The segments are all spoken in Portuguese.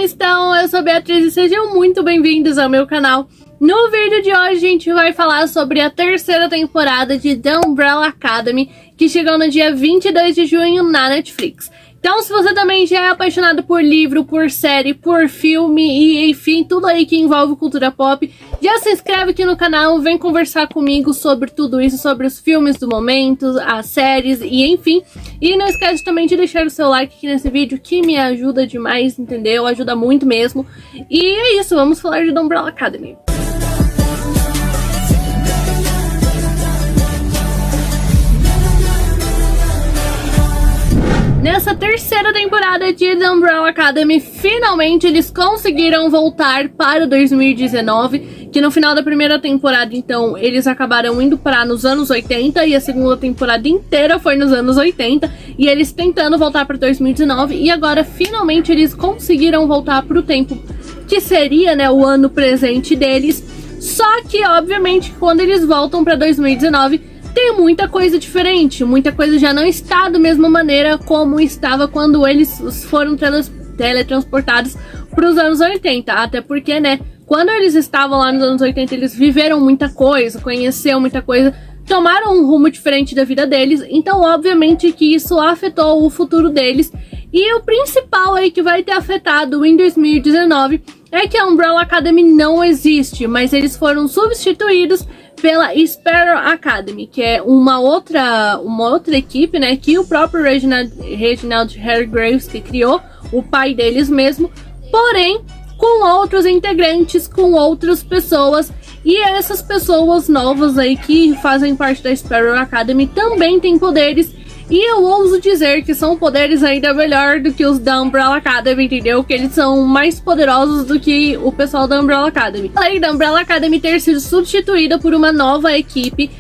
estão? Eu sou a Beatriz e sejam muito bem-vindos ao meu canal. No vídeo de hoje a gente vai falar sobre a terceira temporada de The Umbrella Academy, que chegou no dia 22 de junho na Netflix. Então, se você também já é apaixonado por livro, por série, por filme e enfim, tudo aí que envolve cultura pop, já se inscreve aqui no canal, vem conversar comigo sobre tudo isso, sobre os filmes do momento, as séries e enfim. E não esquece também de deixar o seu like aqui nesse vídeo, que me ajuda demais, entendeu? Ajuda muito mesmo. E é isso, vamos falar de The Umbrella Academy. Nessa terceira temporada de The Umbrella Academy, finalmente eles conseguiram voltar para 2019, que no final da primeira temporada, então, eles acabaram indo para nos anos 80, e a segunda temporada inteira foi nos anos 80, e eles tentando voltar para 2019, e agora finalmente eles conseguiram voltar para o tempo que seria, né, o ano presente deles, só que, obviamente, quando eles voltam para 2019, tem muita coisa diferente, muita coisa já não está da mesma maneira como estava quando eles foram teletransportados para os anos 80, até porque, né, quando eles estavam lá nos anos 80, eles viveram muita coisa, conheceram muita coisa, tomaram um rumo diferente da vida deles, então obviamente que isso afetou o futuro deles, e o principal aí que vai ter afetado em 2019 é que a Umbrella Academy não existe, mas eles foram substituídos pela Sparrow Academy, que é uma outra equipe, né, que o próprio Reginald Hargreaves que criou, o pai deles mesmo, porém com outros integrantes, com outras pessoas, e essas pessoas novas aí que fazem parte da Sparrow Academy também têm poderes, e eu ouso dizer que são poderes ainda melhor do que os da Umbrella Academy, entendeu? Que eles são mais poderosos do que o pessoal da Umbrella Academy. Além da Umbrella Academy ter sido substituída por uma nova equipe,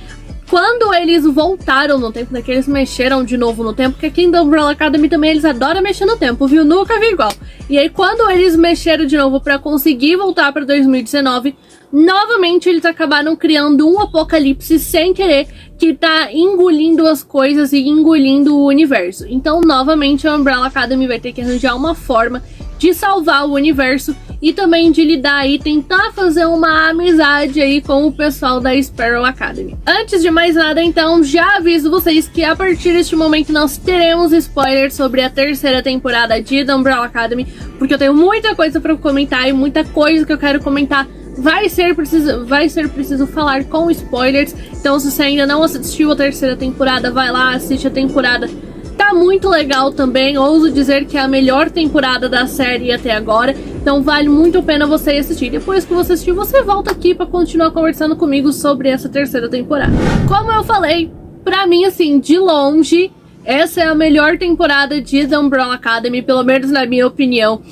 quando eles voltaram no tempo, né, que eles mexeram de novo no tempo, porque aqui em The Umbrella Academy também eles adoram mexer no tempo, viu? Nunca vi igual. E aí quando eles mexeram de novo pra conseguir voltar pra 2019, novamente eles acabaram criando um apocalipse sem querer, que tá engolindo as coisas e engolindo o universo. Então, novamente, a Umbrella Academy vai ter que arranjar uma forma de salvar o universo e também de lidar e tentar fazer uma amizade aí com o pessoal da Sparrow Academy. Antes de mais nada, então, já aviso vocês que a partir deste momento nós teremos spoilers sobre a terceira temporada de The Umbrella Academy, porque eu tenho muita coisa pra comentar e muita coisa que eu quero comentar. Vai ser preciso falar com spoilers, então se você ainda não assistiu a terceira temporada, vai lá, assiste a temporada. Tá muito legal também, ouso dizer que é a melhor temporada da série até agora, então vale muito a pena você assistir. Depois que você assistir, você volta aqui pra continuar conversando comigo sobre essa terceira temporada. Como eu falei, pra mim, assim, de longe, essa é a melhor temporada de The Umbrella Academy, pelo menos na minha opinião.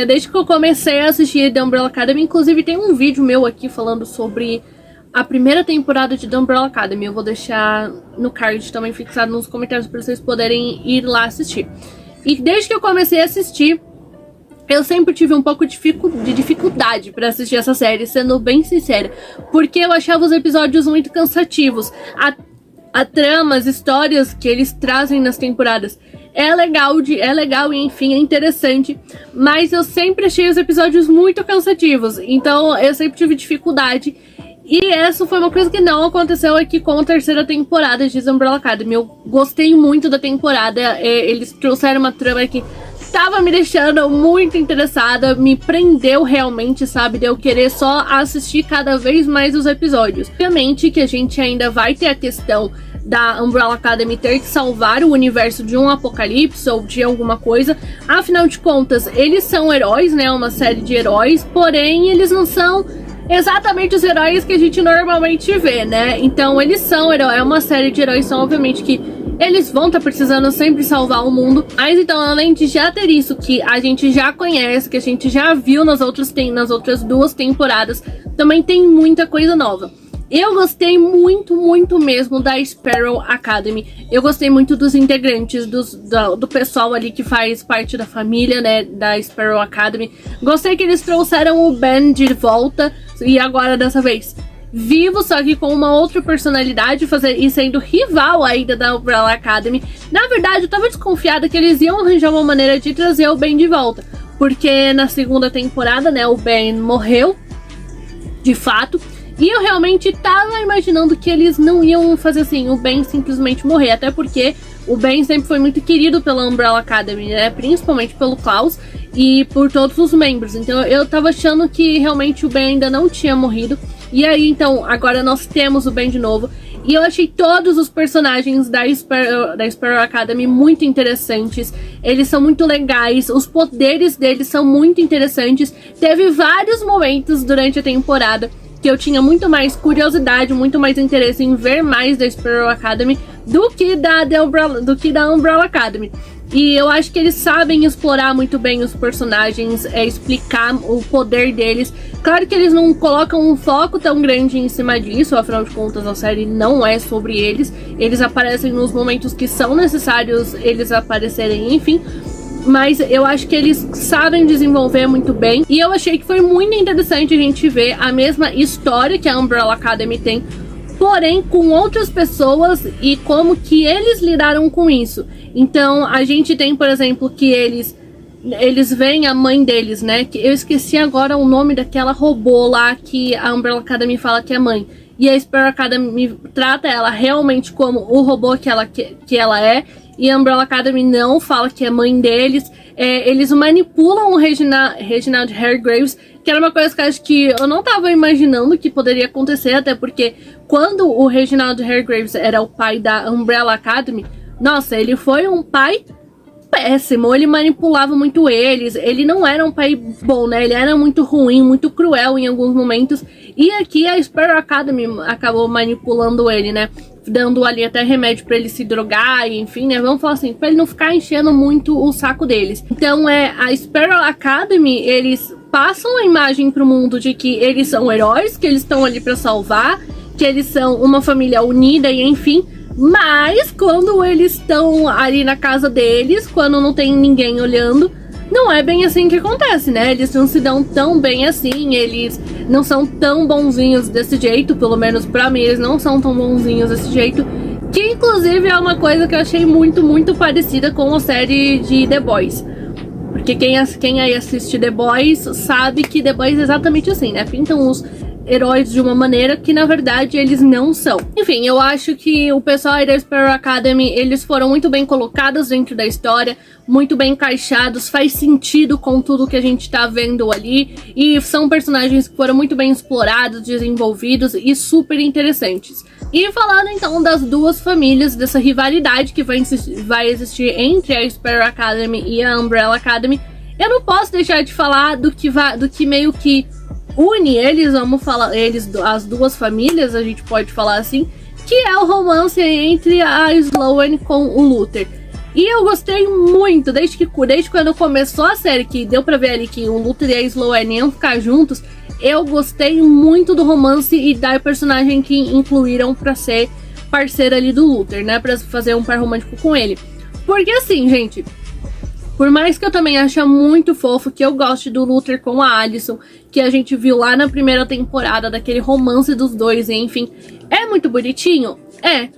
Desde que eu comecei a assistir The Umbrella Academy, inclusive tem um vídeo meu aqui falando sobre a primeira temporada de The Umbrella Academy. Eu vou deixar no card também fixado nos comentários para vocês poderem ir lá assistir. E desde que eu comecei a assistir, eu sempre tive um pouco de dificuldade para assistir essa série, sendo bem sincera, porque eu achava os episódios muito cansativos. A trama, as histórias que eles trazem nas temporadas é legal e enfim, é interessante, mas eu sempre achei os episódios muito cansativos, então eu sempre tive dificuldade, e essa foi uma coisa que não aconteceu aqui com a terceira temporada de The Umbrella Academy. Eu gostei muito da temporada, eles trouxeram uma trama que tava me deixando muito interessada, me prendeu realmente, sabe, de eu querer só assistir cada vez mais os episódios. Obviamente que a gente ainda vai ter a questão da Umbrella Academy ter que salvar o universo de um apocalipse ou de alguma coisa. Afinal de contas, eles são heróis, né? Uma série de heróis, porém eles não são exatamente os heróis que a gente normalmente vê, né? Então eles são heróis, é uma série de heróis, então obviamente que eles vão estar precisando sempre salvar o mundo. Mas então, além de já ter isso que a gente já conhece, que a gente já viu nas outras duas temporadas, também tem muita coisa nova. Eu gostei muito mesmo da Sparrow Academy. Eu gostei muito dos integrantes, do pessoal ali que faz parte da família, né, da Sparrow Academy. Gostei que eles trouxeram o Ben de volta, e agora dessa vez vivo, só que com uma outra personalidade, e sendo rival ainda da Umbrella Academy. Na verdade, eu tava desconfiada que eles iam arranjar uma maneira de trazer o Ben de volta, porque na segunda temporada, né, o Ben morreu, de fato. E eu realmente tava imaginando que eles não iam fazer assim, o Ben simplesmente morrer. Até porque o Ben sempre foi muito querido pela Umbrella Academy, né? Principalmente pelo Klaus e por todos os membros. Então eu tava achando que realmente o Ben ainda não tinha morrido. E aí, então, agora nós temos o Ben de novo. E eu achei todos os personagens da Sparrow Academy muito interessantes. Eles são muito legais, os poderes deles são muito interessantes. Teve vários momentos durante a temporada que eu tinha muito mais curiosidade, muito mais interesse em ver mais da Sparrow Academy do que da Umbrella Academy. E eu acho que eles sabem explorar muito bem os personagens, explicar o poder deles. Claro que eles não colocam um foco tão grande em cima disso, afinal de contas a série não é sobre eles. Eles aparecem nos momentos que são necessários eles aparecerem, enfim. Mas eu acho que eles sabem desenvolver muito bem. E eu achei que foi muito interessante a gente ver a mesma história que a Umbrella Academy tem, porém com outras pessoas e como que eles lidaram com isso. Então a gente tem, por exemplo, que eles veem a mãe deles, né? Que eu esqueci agora o nome daquela robô lá que a Umbrella Academy fala que é mãe. E a Sparrow Academy trata ela realmente como o robô que ela é. E a Umbrella Academy não fala que é mãe deles. Eles manipulam o Reginald Hargreaves, que era uma coisa que eu acho que eu não tava imaginando que poderia acontecer, até porque quando o Reginald Hargreaves era o pai da Umbrella Academy, nossa, ele foi um pai péssimo, ele manipulava muito eles, ele não era um pai bom, né, ele era muito ruim, muito cruel em alguns momentos, e aqui a Sparrow Academy acabou manipulando ele, né, dando ali até remédio pra ele se drogar, e enfim, né, vamos falar assim, pra ele não ficar enchendo muito o saco deles. Então a Sparrow Academy, eles passam a imagem pro mundo de que eles são heróis, que eles estão ali pra salvar, que eles são uma família unida e enfim. Mas quando eles estão ali na casa deles, quando não tem ninguém olhando, não é bem assim que acontece, né? Eles não se dão tão bem assim, eles não são tão bonzinhos desse jeito, pelo menos pra mim eles não são tão bonzinhos desse jeito, que inclusive é uma coisa que eu achei muito, muito parecida com a série de The Boys. Porque quem aí assiste The Boys sabe que The Boys é exatamente assim, né? Pintam os heróis de uma maneira que na verdade eles não são. Enfim, eu acho que o pessoal aí da Sparrow Academy, eles foram muito bem colocados dentro da história, muito bem encaixados, faz sentido com tudo que a gente tá vendo ali, e são personagens que foram muito bem explorados, desenvolvidos e super interessantes. E falando então das duas famílias, dessa rivalidade que vai existir entre a Sparrow Academy e a Umbrella Academy, eu não posso deixar de falar do que meio que une eles, as duas famílias, a gente pode falar assim, que é o romance entre a Sloane com o Luther. E eu gostei muito, desde quando começou a série, que deu pra ver ali que o Luther e a Sloane iam ficar juntos, eu gostei muito do romance e da personagem que incluíram pra ser parceira ali do Luther, né, pra fazer um par romântico com ele. Porque assim, gente, por mais que eu também ache muito fofo, que eu goste do Luther com a Allison, que a gente viu lá na primeira temporada, daquele romance dos dois, enfim, é muito bonitinho? É.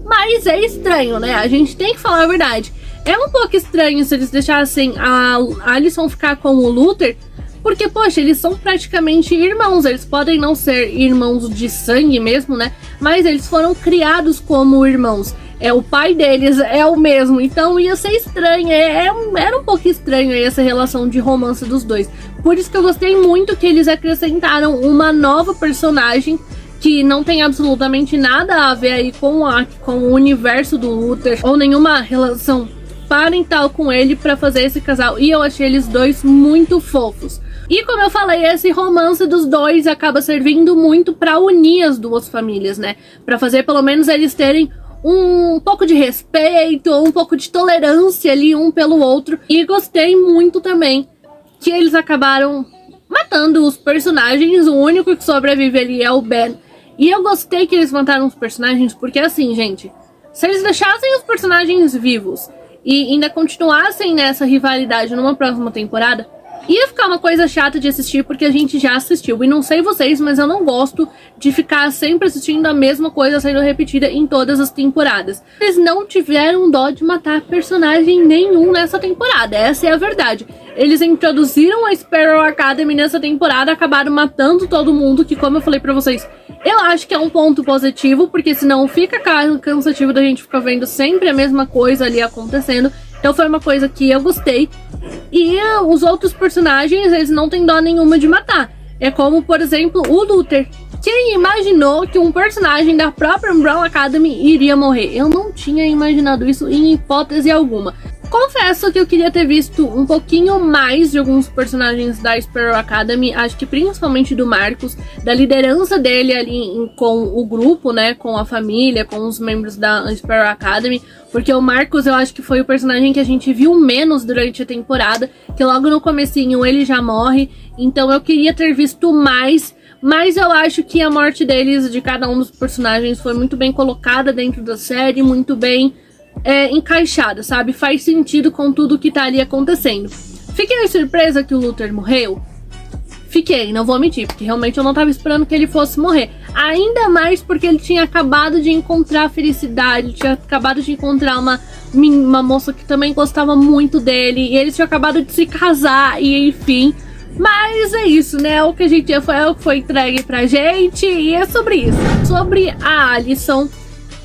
Mas é estranho, né? A gente tem que falar a verdade. É um pouco estranho se eles deixassem a Allison ficar com o Luther, porque, poxa, eles são praticamente irmãos. Eles podem não ser irmãos de sangue mesmo, né? Mas eles foram criados como irmãos. O pai deles é o mesmo, então ia ser estranho, era um pouco estranho aí essa relação de romance dos dois. Por isso que eu gostei muito que eles acrescentaram uma nova personagem que não tem absolutamente nada a ver aí com o universo do Luther, ou nenhuma relação parental com ele, pra fazer esse casal, e eu achei eles dois muito fofos. E como eu falei, esse romance dos dois acaba servindo muito pra unir as duas famílias, né? Pra fazer pelo menos eles terem um pouco de respeito, um pouco de tolerância ali um pelo outro. E gostei muito também que eles acabaram matando os personagens. O único que sobrevive ali é o Ben. E eu gostei que eles mataram os personagens porque assim, gente, se eles deixassem os personagens vivos e ainda continuassem nessa rivalidade numa próxima temporada, Ia ficar uma coisa chata de assistir porque a gente já assistiu. E não sei vocês, mas eu não gosto de ficar sempre assistindo a mesma coisa sendo repetida em todas as temporadas. Eles não tiveram dó de matar personagem nenhum nessa temporada, essa é a verdade. Eles introduziram a Sparrow Academy nessa temporada, acabaram matando todo mundo, que como eu falei pra vocês, eu acho que é um ponto positivo, porque senão fica cansativo da gente ficar vendo sempre a mesma coisa ali acontecendo. Então foi uma coisa que eu gostei. E os outros personagens, eles não têm dó nenhuma de matar. É como, por exemplo, o Luther. Quem imaginou que um personagem da própria Umbrella Academy iria morrer? Eu não tinha imaginado isso em hipótese alguma. Confesso que eu queria ter visto um pouquinho mais de alguns personagens da Sparrow Academy, acho que principalmente do Marcus, da liderança dele ali com o grupo, né, com a família, com os membros da Sparrow Academy, porque o Marcus eu acho que foi o personagem que a gente viu menos durante a temporada, que logo no comecinho ele já morre, então eu queria ter visto mais. Mas eu acho que a morte deles, de cada um dos personagens, foi muito bem colocada dentro da série, muito bem encaixada, sabe? Faz sentido com tudo que tá ali acontecendo. Fiquei surpresa que o Luther morreu? Fiquei, não vou mentir, porque realmente eu não tava esperando que ele fosse morrer. Ainda mais porque ele tinha acabado de encontrar felicidade, tinha acabado de encontrar uma moça que também gostava muito dele, e eles tinham acabado de se casar, e enfim... Mas é isso, né? O que a gente foi entregue pra gente e é sobre isso. Sobre a Alyson,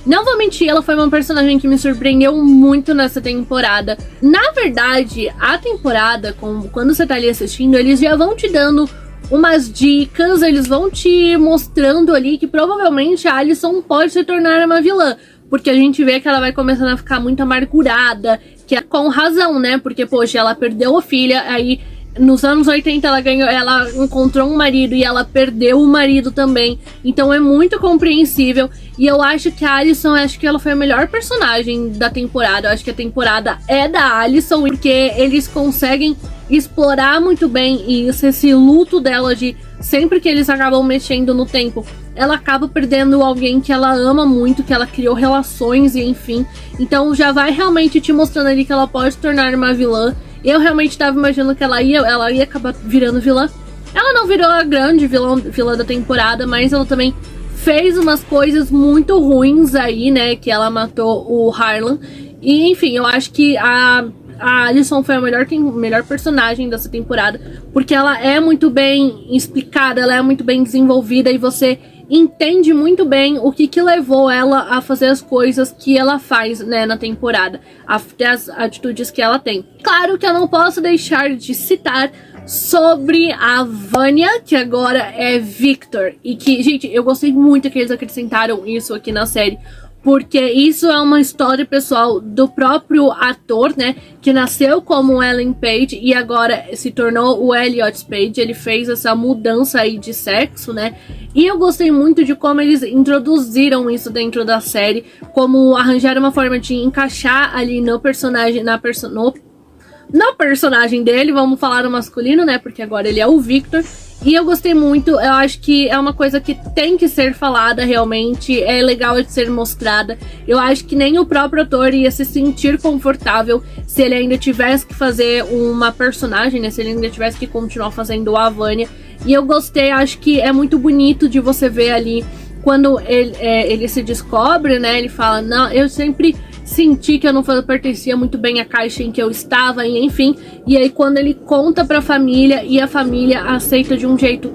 não vou mentir, ela foi uma personagem que me surpreendeu muito nessa temporada. Na verdade, a temporada, quando você tá ali assistindo, eles já vão te dando umas dicas, eles vão te mostrando ali que provavelmente a Alyson pode se tornar uma vilã. Porque a gente vê que ela vai começando a ficar muito amargurada, que é com razão, né? Porque, poxa, ela perdeu a filha, aí... Nos anos 80 ela encontrou um marido e ela perdeu o marido também. Então é muito compreensível. E eu acho que a Alyson, acho que ela foi a melhor personagem da temporada. Eu acho que a temporada é da Alyson, porque eles conseguem explorar muito bem isso, esse luto dela de sempre que eles acabam mexendo no tempo, ela acaba perdendo alguém que ela ama muito, que ela criou relações e enfim. Então já vai realmente te mostrando ali que ela pode se tornar uma vilã. Eu realmente estava imaginando que ela ia acabar virando vilã. Ela não virou a grande vilã da temporada, mas ela também fez umas coisas muito ruins aí, né? Que ela matou o Harlan. E enfim, eu acho que a Alyson foi a melhor personagem dessa temporada, porque ela é muito bem explicada, ela é muito bem desenvolvida e você entende muito bem o que levou ela a fazer as coisas que ela faz, né, na temporada, até as atitudes que ela tem. Claro que eu não posso deixar de citar sobre a Vanya, que agora é Victor, e que, gente, eu gostei muito que eles acrescentaram isso aqui na série, porque isso é uma história pessoal do próprio ator, né, que nasceu como Ellen Page e agora se tornou o Elliot Page. Ele fez essa mudança aí de sexo, né, e eu gostei muito de como eles introduziram isso dentro da série, como arranjaram uma forma de encaixar ali no personagem, no personagem dele, vamos falar no masculino, né, porque agora ele é o Victor. E eu gostei muito, eu acho que é uma coisa que tem que ser falada realmente, é legal de ser mostrada. Eu acho que nem o próprio ator ia se sentir confortável se ele ainda tivesse que fazer uma personagem, né, se ele ainda tivesse que continuar fazendo a Vanya. E eu gostei, acho que é muito bonito de você ver ali, quando ele se descobre, né, ele fala, não, eu sempre... senti que eu não pertencia muito bem à caixa em que eu estava, e enfim. E aí quando ele conta pra família, e a família aceita de um jeito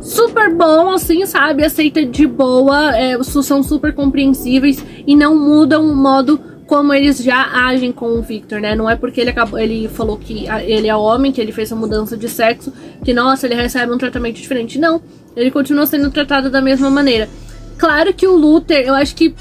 super bom, assim, sabe? Aceita de boa, são super compreensíveis e não mudam o modo como eles já agem com o Victor, né? Não é porque ele falou que ele é homem, que ele fez a mudança de sexo, que, nossa, ele recebe um tratamento diferente. Não, ele continua sendo tratado da mesma maneira. Claro que o Luther, eu acho que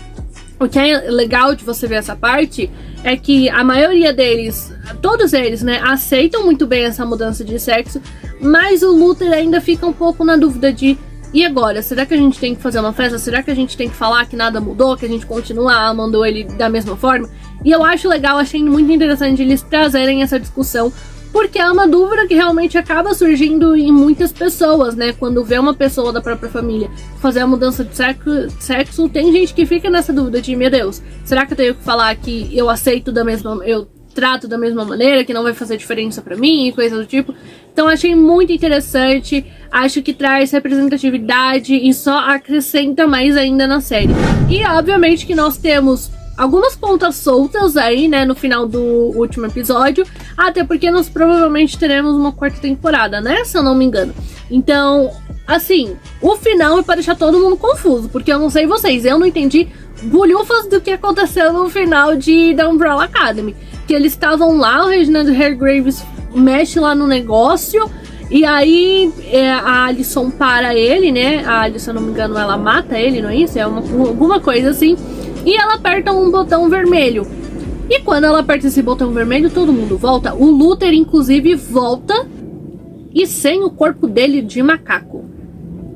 o que é legal de você ver essa parte é que a maioria deles, todos eles, né, aceitam muito bem essa mudança de sexo, mas o Luther ainda fica um pouco na dúvida de, e agora? Será que a gente tem que fazer uma festa? Será que a gente tem que falar que nada mudou, que a gente continua amando ele da mesma forma? E eu acho legal, achei muito interessante eles trazerem essa discussão, porque é uma dúvida que realmente acaba surgindo em muitas pessoas, né? Quando vê uma pessoa da própria família fazer a mudança de sexo, tem gente que fica nessa dúvida de, meu Deus, será que eu tenho que falar que eu aceito eu trato da mesma maneira, que não vai fazer diferença pra mim e coisa do tipo? Então achei muito interessante, acho que traz representatividade e só acrescenta mais ainda na série. E obviamente que nós temos algumas pontas soltas aí, né, no final do último episódio, até porque nós provavelmente teremos uma quarta temporada, né, se eu não me engano. Então, assim, o final é para deixar todo mundo confuso, porque eu não sei vocês, eu não entendi bolhufas do que aconteceu no final de The Umbrella Academy. Que eles estavam lá, o Reginald Hargreaves mexe lá no negócio, e aí a Alicent para ele, né? A Alicent, se eu não me engano, ela mata ele, não é isso? É alguma coisa assim. E ela aperta um botão vermelho. E quando ela aperta esse botão vermelho, todo mundo volta. O Luther, inclusive, volta e sem o corpo dele de macaco.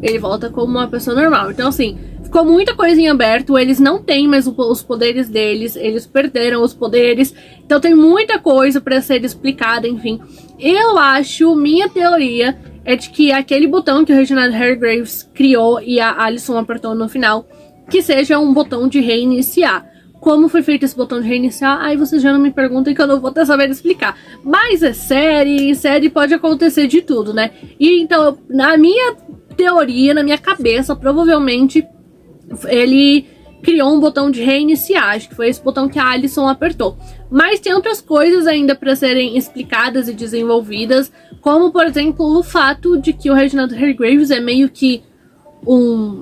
Ele volta como uma pessoa normal. Então, assim, ficou muita coisa em aberto. Eles não têm mais os poderes deles. Eles perderam os poderes. Então tem muita coisa pra ser explicada, enfim. Eu acho, minha teoria é de que aquele botão que o Reginald Hargreaves criou e a Alicent apertou no final, que seja um botão de reiniciar. Como foi feito esse botão de reiniciar, aí vocês já não me perguntem que eu não vou ter saber explicar. Mas é série pode acontecer de tudo, né? E então, na minha teoria, na minha cabeça, provavelmente ele criou um botão de reiniciar. Acho que foi esse botão que a Alicent apertou. Mas tem outras coisas ainda para serem explicadas e desenvolvidas, como, por exemplo, o fato de que o Reginald Hargreaves é meio que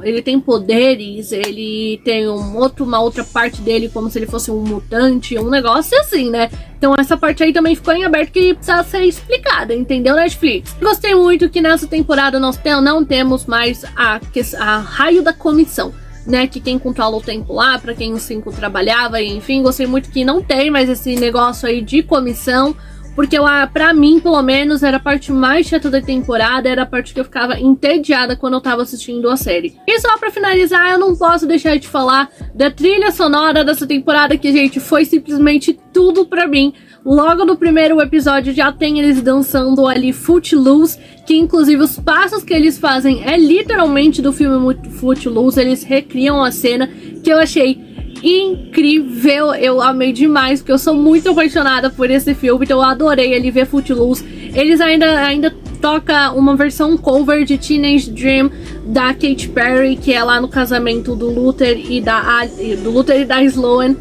ele tem poderes, ele tem uma outra parte dele como se ele fosse um mutante, um negócio assim, né? Então essa parte aí também ficou em aberto que precisa ser explicada, entendeu, Netflix? Gostei muito que nessa temporada nós não temos mais a raio da comissão, né? Que quem controla o tempo lá, pra quem o 5 trabalhava, e enfim, gostei muito que não tem mais esse negócio aí de comissão. Porque pra mim, pelo menos, era a parte mais chata da temporada, era a parte que eu ficava entediada quando eu tava assistindo a série. E só pra finalizar, eu não posso deixar de falar da trilha sonora dessa temporada, que, gente, foi simplesmente tudo pra mim. Logo no primeiro episódio já tem eles dançando ali Footloose, que inclusive os passos que eles fazem é literalmente do filme Footloose, eles recriam a cena, que eu achei incrível, eu amei demais, porque eu sou muito apaixonada por esse filme, então eu adorei ele ver Footloose. Eles ainda tocam uma versão cover de Teenage Dream da Katy Perry, que é lá no casamento do Luther e da Sloane,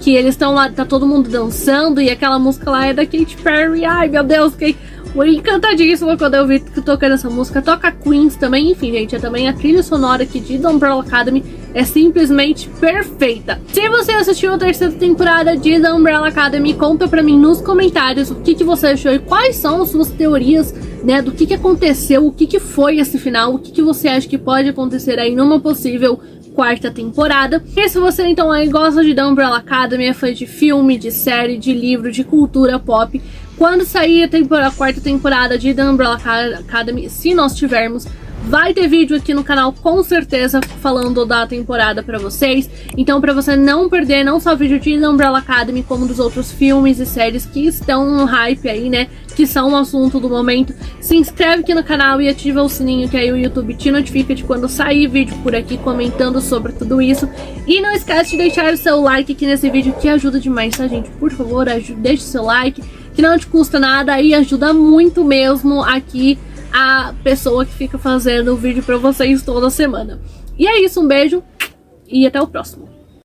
que eles estão lá, tá todo mundo dançando, e aquela música lá é da Katy Perry. Ai, meu Deus, fiquei encantadíssima quando eu vi que tocando essa música. Toca Queens também, enfim, gente, é também a trilha sonora aqui de The Umbrella Academy é simplesmente perfeita. Se você assistiu a terceira temporada de The Umbrella Academy, conta pra mim nos comentários o que você achou e quais são as suas teorias, né, do que aconteceu, o que foi esse final, o que você acha que pode acontecer aí numa possível quarta temporada. E se você então aí gosta de The Umbrella Academy, é fã de filme, de série, de livro, de cultura pop, quando sair a quarta temporada de The Umbrella Academy, se nós tivermos, vai ter vídeo aqui no canal com certeza falando da temporada pra vocês. Então pra você não perder não só o vídeo de The Umbrella Academy, como dos outros filmes e séries que estão no hype aí, né, que são um assunto do momento, se inscreve aqui no canal e ativa o sininho, que aí o YouTube te notifica de quando sair vídeo por aqui comentando sobre tudo isso. E não esquece de deixar o seu like aqui nesse vídeo, que ajuda demais, tá, gente? Por favor, deixe o seu like, que não te custa nada e ajuda muito mesmo aqui a pessoa que fica fazendo o vídeo pra vocês toda semana. E é isso, um beijo e até o próximo.